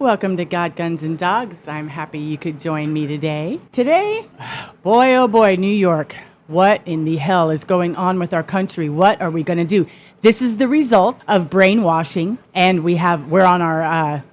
Welcome to God, Guns, and Dogs. I'm happy you could join me today. Today, boy, oh boy, New York. What in the hell is going on with our country? What are we going to do? This is the result of brainwashing, and we're on our,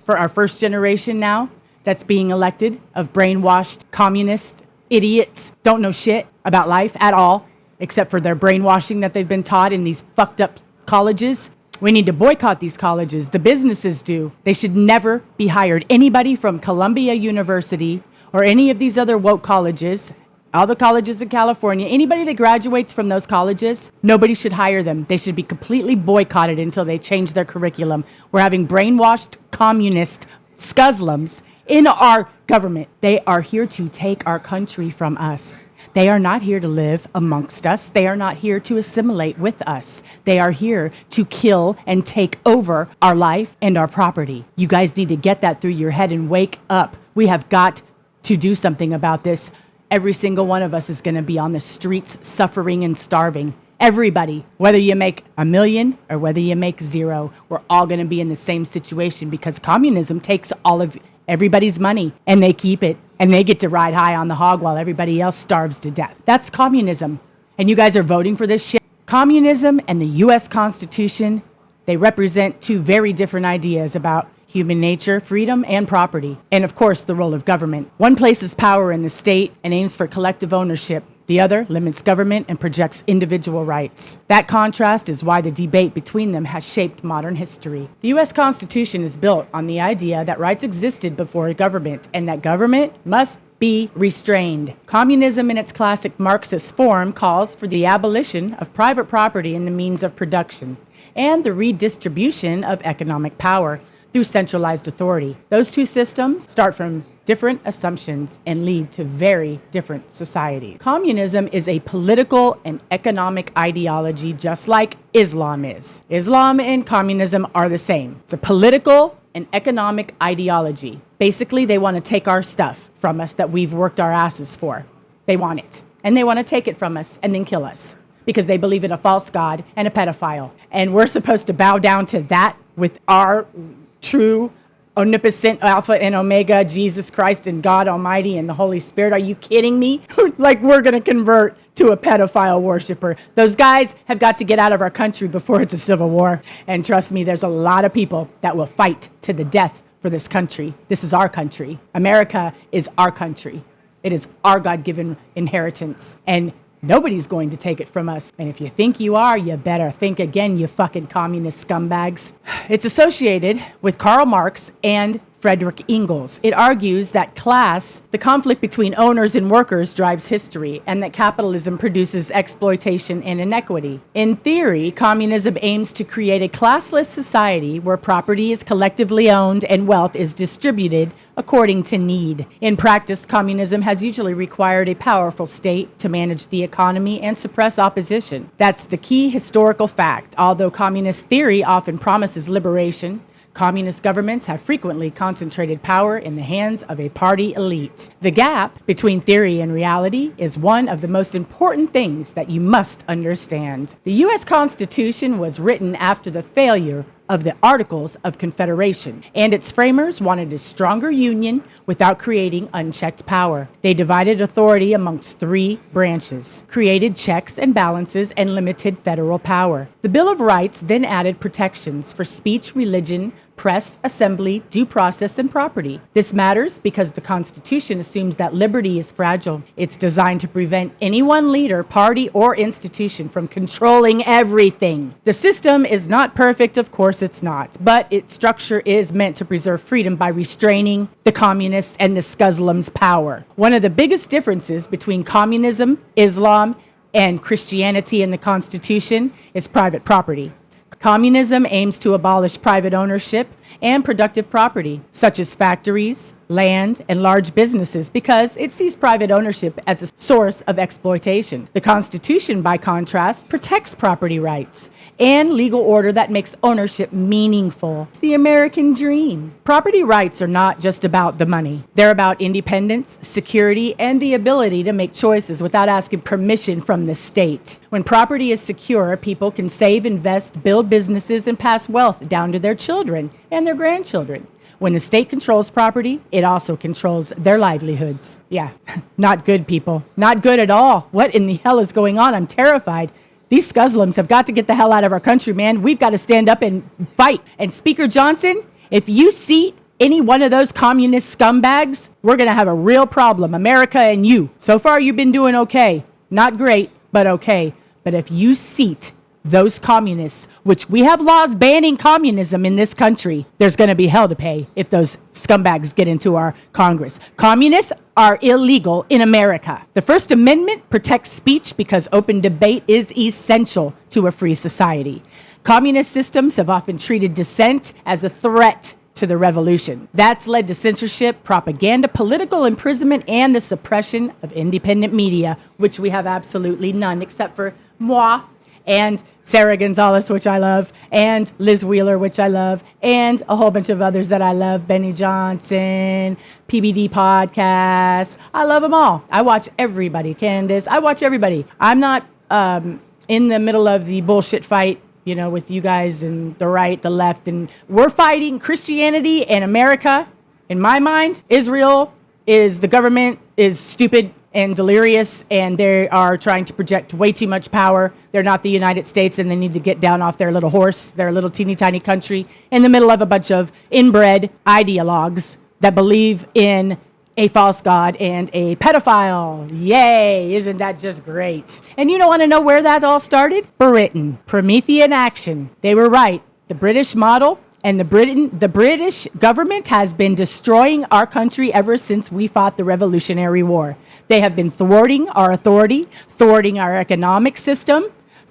for our first generation now that's being elected of brainwashed communist idiots. Don't know shit about life at all, except for their brainwashing that they've been taught in these fucked up colleges. We need to boycott these colleges. The businesses do. They should never be hired. Anybody from Columbia University or any of these other woke colleges, all the colleges in California, anybody that graduates from those colleges, nobody should hire them. They should be completely boycotted until they change their curriculum. We're having brainwashed communist scuzzlums in our government. They are here to take our country from us. They are not here to live amongst us. They are not here to assimilate with us. They are here to kill and take over our life and our property. You guys need to get that through your head and wake up. We have got to do something about this. Every single one of us is going to be on the streets suffering and starving. Everybody, whether you make $1 million or whether you make zero, we're all going to be in the same situation because communism takes all of everybody's money and they keep it and they get to ride high on the hog while everybody else starves to death. That's communism. And you guys are voting for this shit. Communism and the U.S. Constitution, they represent two very different ideas about human nature, freedom, and property. And of course, the role of government. One places power in the state and aims for collective ownership. The other limits government and projects individual rights. That contrast is why the debate between them has shaped modern history. The U.S. Constitution is built on the idea that rights existed before government and that government must be restrained. Communism in its classic Marxist form calls for the abolition of private property and the means of production and the redistribution of economic power through centralized authority. Those two systems start from different assumptions and lead to very different societies. Communism is a political and economic ideology just like Islam is. Islam and communism are the same. It's a political and economic ideology. Basically, they want to take our stuff from us that we've worked our asses for. They want it. And they want to take it from us and then kill us because they believe in a false god and a pedophile. And we're supposed to bow down to that with our true omnipotent Alpha and Omega, Jesus Christ and God Almighty and the Holy Spirit. Are you kidding me? Like we're going to convert to a pedophile worshiper. Those guys have got to get out of our country before it's a civil war. And trust me, there's a lot of people that will fight to the death for this country. This is our country. America is our country. It is our God-given inheritance. And nobody's going to take it from us. And if you think you are, you better think again, you fucking communist scumbags. It's associated with Karl Marx and Friedrich Engels. It argues that class, the conflict between owners and workers, drives history, and that capitalism produces exploitation and inequity. In theory, communism aims to create a classless society where property is collectively owned and wealth is distributed according to need. In practice, communism has usually required a powerful state to manage the economy and suppress opposition. That's the key historical fact. Although communist theory often promises liberation, communist governments have frequently concentrated power in the hands of a party elite. The gap between theory and reality is one of the most important things that you must understand. The U.S. Constitution was written after the failure of the Articles of Confederation, and its framers wanted a stronger union without creating unchecked power. They divided authority amongst three branches, created checks and balances, and limited federal power. The Bill of Rights then added protections for speech, religion, press, assembly, due process, and property. This matters because the Constitution assumes that liberty is fragile. It's designed to prevent any one leader, party, or institution from controlling everything. The system is not perfect, of course it's not, but its structure is meant to preserve freedom by restraining the communists and the scuzzlums' power. One of the biggest differences between communism, Islam, and Christianity in the Constitution is private property. Communism aims to abolish private ownership and productive property, such as factories, land, and large businesses, because it sees private ownership as a source of exploitation. The Constitution, by contrast, protects property rights and legal order that makes ownership meaningful. It's the American dream. Property rights are not just about the money. They're about independence, security, and the ability to make choices without asking permission from the state. When property is secure, people can save, invest, build businesses, and pass wealth down to their children and their grandchildren. When the state controls property, it also controls their livelihoods. Yeah, not good, people. Not good at all. What in the hell is going on? I'm terrified. These scuzzlums have got to get the hell out of our country, man. We've got to stand up and fight. And Speaker Johnson, if you seat any one of those communist scumbags, we're going to have a real problem, America and you. So far, you've been doing okay. Not great, but okay. But if you seat those communists, which we have laws banning communism in this country, there's going to be hell to pay if those scumbags get into our Congress. Communists are illegal in America. The First Amendment protects speech because open debate is essential to a free society. Communist systems have often treated dissent as a threat to the revolution. That's led to censorship, propaganda, political imprisonment, and the suppression of independent media, which we have absolutely none except for moi and Sarah Gonzalez, which I love, and Liz Wheeler, which I love, and a whole bunch of others that I love, Benny Johnson, PBD Podcast. I love them all. I watch everybody, Candace. I watch everybody. I'm not in the middle of the bullshit fight, you know, with you guys and the right, the left, and we're fighting Christianity and America. In my mind, Israel is, the government is stupid and delirious, and they are trying to project way too much power. They're not the United States, and they need to get down off their little horse, their little teeny tiny country, in the middle of a bunch of inbred ideologues that believe in a false god and a pedophile. Yay, isn't that just great? And you don't want to know where that all started? Britain. Promethean action. They were right. The British model and the British government has been destroying our country ever since we fought the Revolutionary War. They have been thwarting our authority, thwarting our economic system,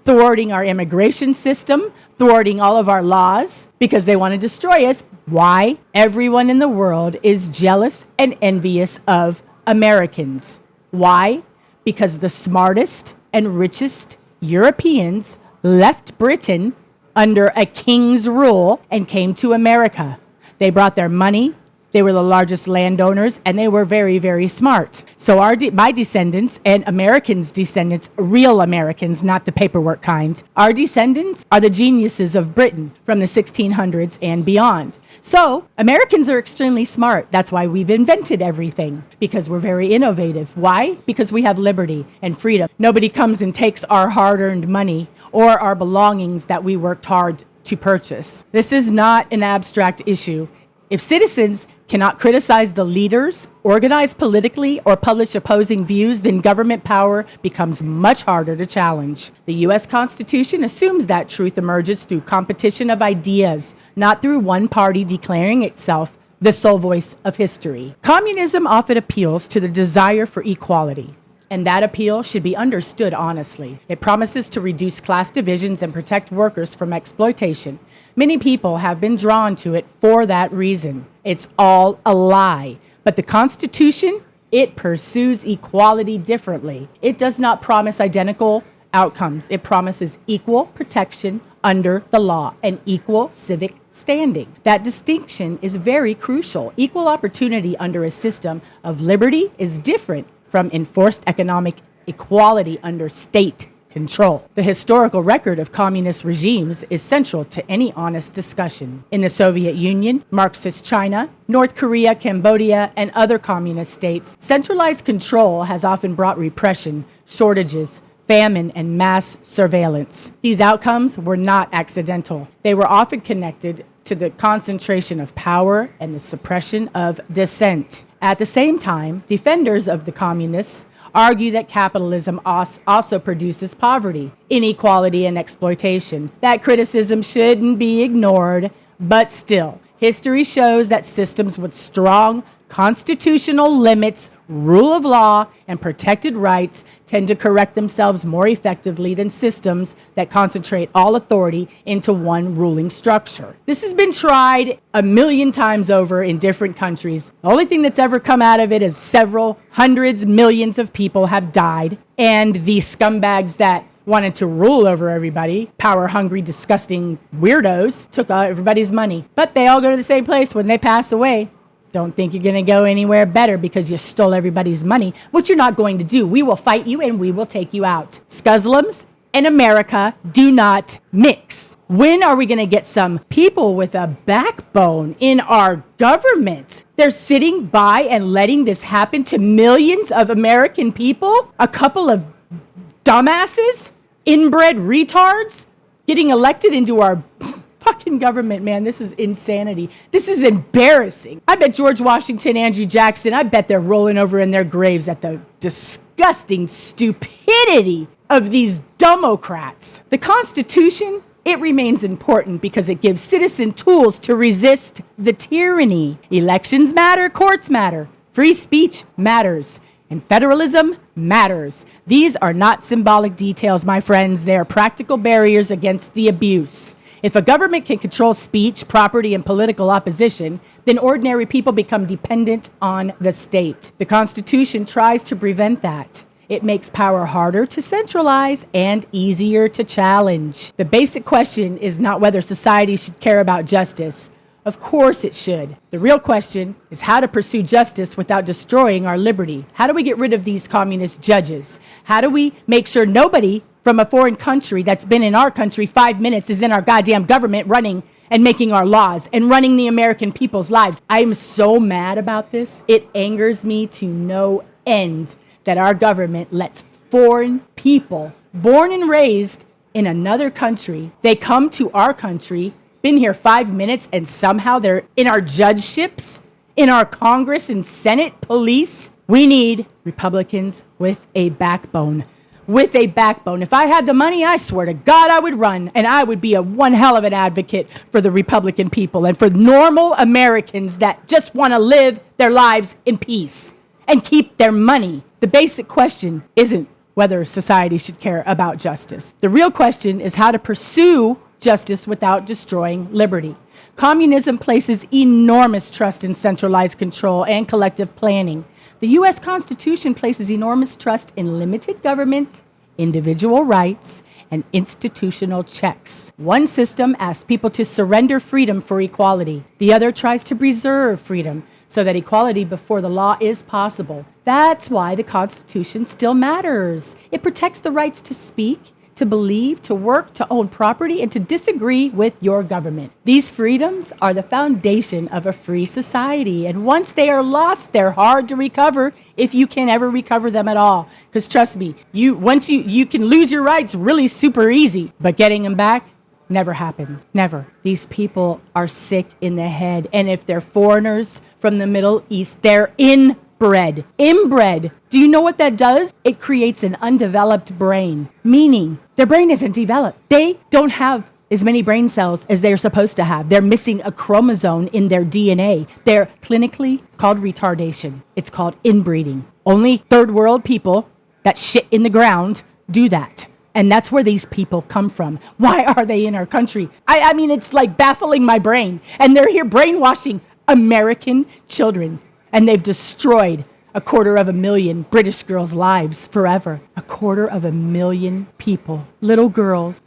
thwarting our immigration system, thwarting all of our laws because they want to destroy us. Why? Everyone in the world is jealous and envious of Americans. Why? Because the smartest and richest Europeans left Britain under a king's rule and came to America. They brought their money. They were the largest landowners, and they were very, very smart. So my descendants and Americans' descendants, real Americans, not the paperwork kind, our descendants are the geniuses of Britain from the 1600s and beyond. So Americans are extremely smart. That's why we've invented everything, because we're very innovative. Why? Because we have liberty and freedom. Nobody comes and takes our hard-earned money or our belongings that we worked hard to purchase. This is not an abstract issue. If citizens cannot criticize the leaders, organize politically, or publish opposing views, then government power becomes much harder to challenge. The U.S. Constitution assumes that truth emerges through competition of ideas, not through one party declaring itself the sole voice of history. Communism often appeals to the desire for equality, and that appeal should be understood honestly. It promises to reduce class divisions and protect workers from exploitation. Many people have been drawn to it for that reason. It's all a lie. But the Constitution, it pursues equality differently. It does not promise identical outcomes. It promises equal protection under the law and equal civic standing. That distinction is very crucial. Equal opportunity under a system of liberty is different from enforced economic equality under state control. The historical record of communist regimes is central to any honest discussion. In the Soviet Union, Marxist China, North Korea, Cambodia, and other communist states, centralized control has often brought repression, shortages, famine, and mass surveillance. These outcomes were not accidental. They were often connected to the concentration of power and the suppression of dissent. At the same time, defenders of the communists argue that capitalism also produces poverty, inequality, and exploitation. That criticism shouldn't be ignored, but still, history shows that systems with strong constitutional limits, rule of law, and protected rights tend to correct themselves more effectively than systems that concentrate all authority into one ruling structure. This has been tried a million times over in different countries. The only thing that's ever come out of it is several hundreds, millions of people have died, and the scumbags that wanted to rule over everybody, power-hungry, disgusting weirdos, took everybody's money. But they all go to the same place when they pass away. Don't think you're going to go anywhere better because you stole everybody's money, which you're not going to do. We will fight you and we will take you out. Scuzzlums and America do not mix. When are we going to get some people with a backbone in our government? They're sitting by and letting this happen to millions of American people? A couple of dumbasses, inbred retards, getting elected into our fucking government, man. This is insanity. This is embarrassing. I bet George Washington, Andrew Jackson, I bet they're rolling over in their graves at the disgusting stupidity of these Democrats. The Constitution, it remains important because it gives citizens tools to resist the tyranny. Elections matter, courts matter, free speech matters, and federalism matters. These are not symbolic details, my friends. They are practical barriers against the abuse. If a government can control speech, property, and political opposition, then ordinary people become dependent on the state. The Constitution tries to prevent that. It makes power harder to centralize and easier to challenge. The basic question is not whether society should care about justice. Of course it should. The real question is how to pursue justice without destroying our liberty. How do we get rid of these communist judges? How do we make sure nobody from a foreign country that's been in our country 5 minutes is in our goddamn government running and making our laws and running the American people's lives? I'm so mad about this. It angers me to no end that our government lets foreign people born and raised in another country, they come to our country, been here 5 minutes, and somehow they're in our judgeships, in our Congress and Senate, police. We need Republicans with a backbone. With a backbone. If I had the money, I swear to God, I would run, and I would be a one hell of an advocate for the Republican people and for normal Americans that just want to live their lives in peace and keep their money. The basic question isn't whether society should care about justice. The real question is how to pursue justice without destroying liberty. Communism places enormous trust in centralized control and collective planning. The U.S. Constitution places enormous trust in limited government, individual rights, and institutional checks. One system asks people to surrender freedom for equality. The other tries to preserve freedom so that equality before the law is possible. That's why the Constitution still matters. It protects the rights to speak, to believe, to work, to own property, and to disagree with your government. These freedoms are the foundation of a free society. And once they are lost, they're hard to recover, if you can ever recover them at all. Because trust me, once you can lose your rights really super easy, but getting them back never happens. Never. These people are sick in the head. And if they're foreigners from the Middle East, they're inbred. Inbred. Do you know what that does? It creates an undeveloped brain, meaning their brain isn't developed. They don't have as many brain cells as they're supposed to have. They're missing a chromosome in their DNA. They're clinically called retardation. It's called inbreeding. Only third world people that shit in the ground do that. And that's where these people come from. Why are they in our country? I mean, it's like baffling my brain. And they're here brainwashing American children. And they've destroyed 250,000 British girls' lives forever. 250,000 people, little girls.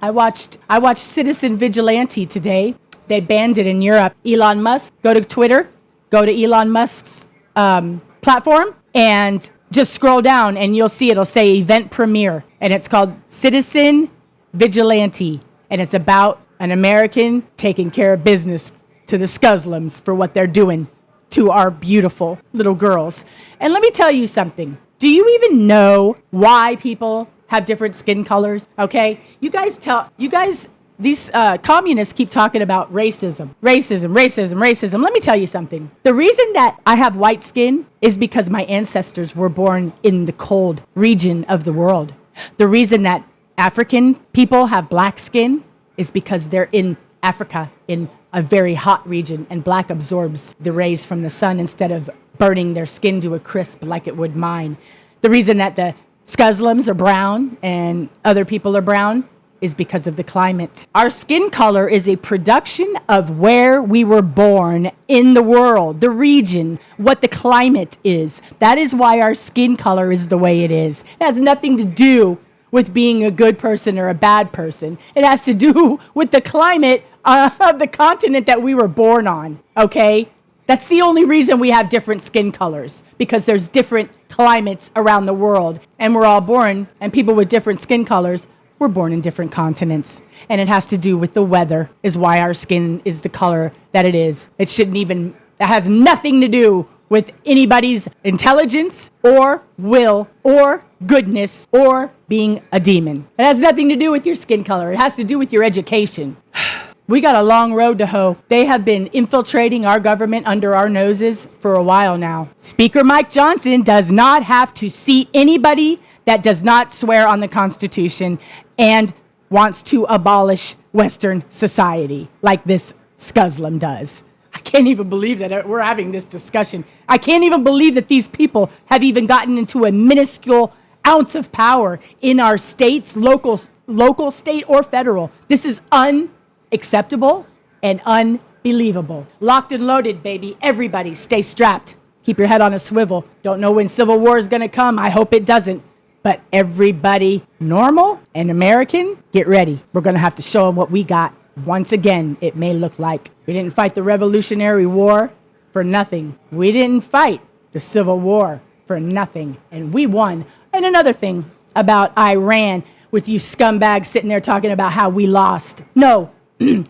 I watched Citizen Vigilante today. They banned it in Europe. Elon Musk, go to Twitter, go to Elon Musk's platform, and just scroll down and you'll see it'll say event premiere. And it's called Citizen Vigilante. And it's about an American taking care of business to the Scuzzlums for what they're doing to our beautiful little girls. And let me tell you something. Do you even know why people have different skin colors? Okay? These communists keep talking about racism. Let me tell you something. The reason that I have white skin is because my ancestors were born in the cold region of the world. The reason that African people have black skin is because they're in Africa, in a very hot region, and black absorbs the rays from the sun instead of burning their skin to a crisp like it would mine. The reason that the Scuzzlums are brown and other people are brown is because of the climate. Our skin color is a production of where we were born in the world, the region, what the climate is. That is why our skin color is the way it is. It has nothing to do with being a good person or a bad person. It has to do with the climate of the continent that we were born on, okay? That's the only reason we have different skin colors, because there's different climates around the world, and we're all born, and people with different skin colors we're born in different continents. And it has to do with the weather, is why our skin is the color that it is. It has nothing to do with anybody's intelligence or will or goodness or being a demon. It has nothing to do with your skin color. It has to do with your education. We got a long road to hoe. They have been infiltrating our government under our noses for a while now. Speaker Mike Johnson does not have to seat anybody that does not swear on the Constitution and wants to abolish Western society like this scuzzlum does. I can't even believe that we're having this discussion. I can't even believe that these people have even gotten into a minuscule ounce of power in our states, local, state, or federal. This is unacceptable and unbelievable. Locked and loaded, baby. Everybody stay strapped. Keep your head on a swivel. Don't know when civil war is going to come. I hope it doesn't. But everybody normal and American, get ready. We're going to have to show them what we got. Once again, it may look like we didn't fight the Revolutionary War for nothing. We didn't fight the Civil War for nothing. And we won. And another thing about Iran, with you scumbags sitting there talking about how we lost. No,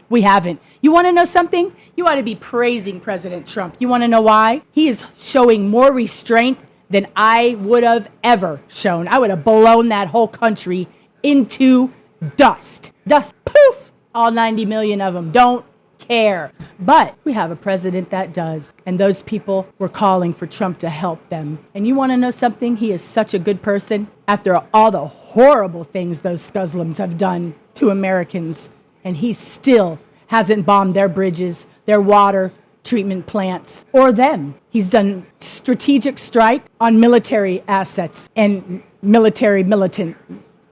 we haven't. You want to know something? You ought to be praising President Trump. You want to know why? He is showing more restraint than I would have ever shown. I would have blown that whole country into dust. Dust. Poof! All 90 million of them don't care. But we have a president that does. And those people were calling for Trump to help them. And you want to know something? He is such a good person after all the horrible things those scuzzlums have done to Americans. And he still hasn't bombed their bridges, their water treatment plants, or them. He's done strategic strike on military assets and militant.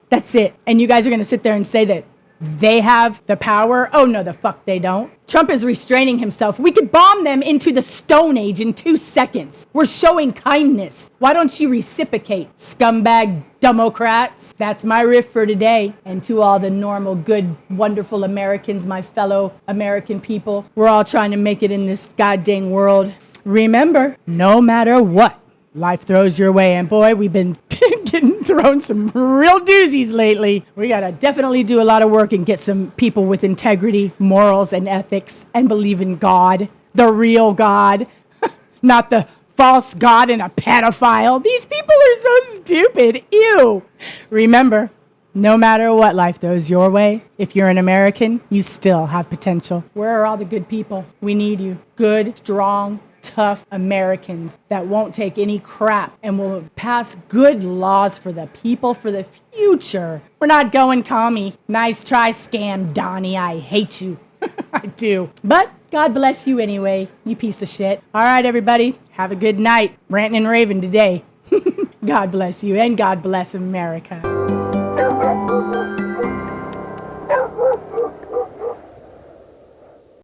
That's it. And you guys are going to sit there and say that they have the power? Oh, no, the fuck they don't. Trump is restraining himself. We could bomb them into the Stone Age in 2 seconds. We're showing kindness. Why don't you reciprocate, scumbag Democrats? That's my riff for today. And to all the normal, good, wonderful Americans, my fellow American people, we're all trying to make it in this goddamn world. Remember, no matter what life throws your way, and boy, we've been getting thrown some real doozies lately. We gotta definitely do a lot of work and get some people with integrity, morals, and ethics, and believe in God, the real God, not the false God and a pedophile. These people are so stupid. Ew. Remember, no matter what life throws your way, if you're an American, you still have potential. Where are all the good people? We need you. Good, strong, tough Americans that won't take any crap and will pass good laws for the people for the future. We're not going commie. Nice try, scam Donnie. I hate you. I do. But God bless you anyway, you piece of shit. All right, everybody. Have a good night. Ranting and raving today. God bless you and God bless America.